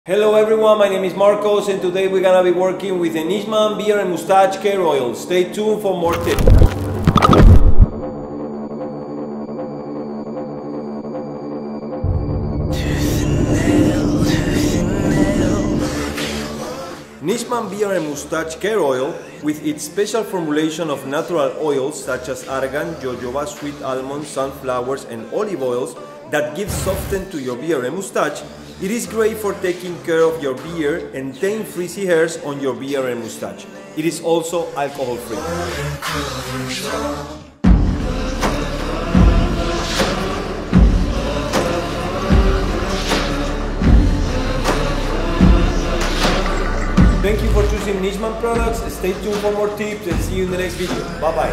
Hello everyone, my name is Marcos and today we're gonna be working with the Nishman Beard&Mustache Oil. Stay tuned for more tips. Nishman Beard&Mustache Oil, with its special formulation of natural oils such as argan, jojoba, sweet almonds, sunflowers and olive oils that give substance to your beard and mustache, it is great for taking care of your beard and tame frizzy hairs on your beard and mustache. It is also alcohol-free. Thank you for choosing Nishman products. Stay tuned for more tips and see you in the next video. Bye bye.